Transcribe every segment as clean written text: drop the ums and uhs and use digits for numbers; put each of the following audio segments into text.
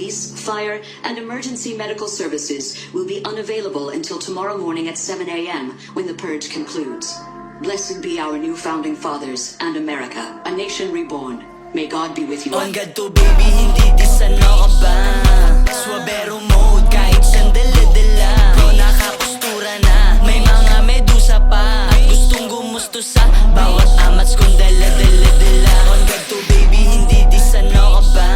police, fire, and emergency medical services will be unavailable until tomorrow morning at 7 a.m. when the purge concludes. Blessed be our new founding fathers and America, a nation reborn. May God be with you. On God to baby, hindi disano ka ba? Suabero mode, kahit saan dala-dala. Bro, nakapostura na, may mga medusa pa. At gustong gumusto sa bawat amats kong dala-dala-dala. On God to baby, hindi disano ka ba?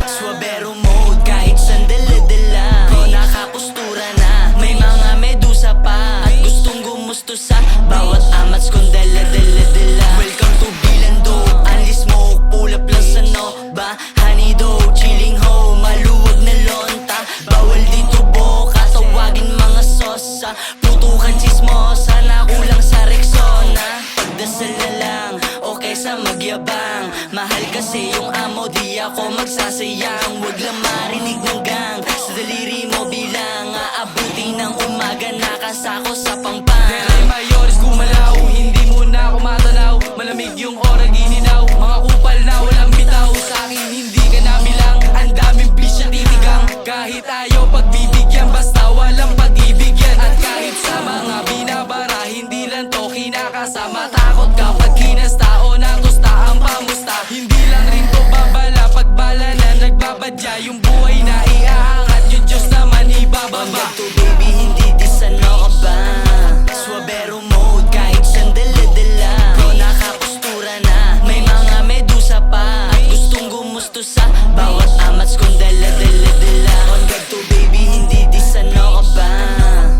Suabero mode, kahit saan dala-dala. Bro, nakapostura na, may mga medusa pa. At gustong gumusto sa bawat amats kong dala-dala-dala. Welcome to Bilando, Unli Smoke. Pull up lang sa Nova, honey dough, chilling ho, maluwag na lonta. Bawal dito boka, tawagin mga sosa. Putukan chismosa, nakulang sa Rexona. Pagdasal na lang, o kesa magyabang. Mahal kasi yung amo, di ako magsasayang. Huwag lang marinig ng gang, sa daliri mo bilang aabuti ng umaga, nakasako sa pangpang. Delay mayores gumalaw, hindi mo na ako matanaw. Malamig yung ora gininaw, mga kupal na walang bitaw. Sa akin hindi ka nabilang, ang daming bisya titigang. Kahit ayaw pagbibigyan, basta walang pag-ibig yan. At kahit sa mga binabara, hindi lang to kinakasama. Takot kapag kinasta o natusta ang pamusta. Hindi lang rin to babala, pagbala na nagbabadya. Yung buhay na iaangat, yung Diyos naman ibababa. On God to baby, hindi disano ka ba? Suabero mode, kahit saan dala-dala. Bro, nakapostura na, may mga medusa pa. At gustong gumusto sa bawat amats kong dala-dala-dala. On God to baby, hindi disano ka ba?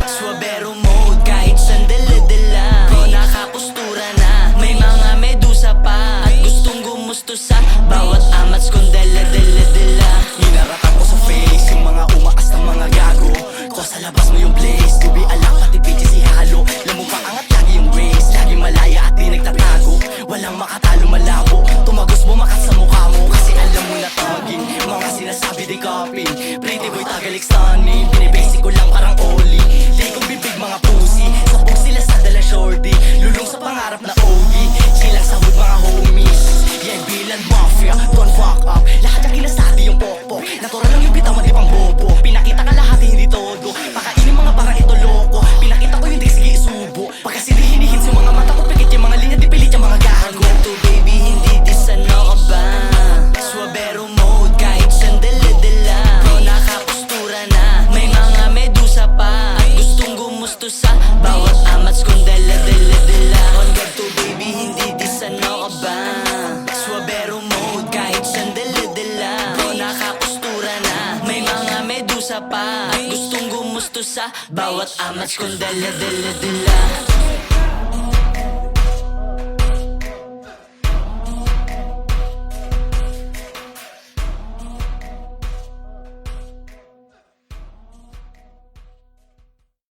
Suabero mode, kahit saan dala-dala. Bro, nakapostura na, may mga medusa pa. At gustong gumusto sa bawat amats kong dala-dala-dala. Inaratan ko sa face yung mga umakas ng mga gago. Ko sa labas mo yung blaze, tubi alak pati bitches ihalo. Lamong paangat lagi yung race, lagi malaya at di nagtatago. Walang makatalo malabo, tumagos bumakat sa mukha mo. Kasi alam mo na tagin, mga sinasabi di copying. Pretty boy tagalik stunning, binibasic ko lang parang Oli. Di kong bibig mga pussy, sabog sila sa dala shorty. Lulong sa pangarap na OG, silang sa hood mga homies. Yeah, Bilan Mafia, don't fuck up. Lahat ng kinasati yung pokpok, natural lang yung bitawan di pang bobo. Pinakita ka lahat hindi todo, pakainin mga parang ito loko. Pinakita ko yung di sige isubo, pagkasi di hinihits yung mga mata ko. Pikit yung mga linya di pilit yung mga gago. On to baby, hindi disano ka ba? Suabero mode, kahit saan dala-dala. Bro, nakapostura na, may mga medusa pa. At gustong gumusto sa bawat amats kong dala-dala-dala. On God to baby, hindi disano ka ba? Suabero mode, kahit saan dala-dala. Bro, nakapostura na, may mga medusa pa. At gustong gumusto sa bawat amats kong dala-dala-dala.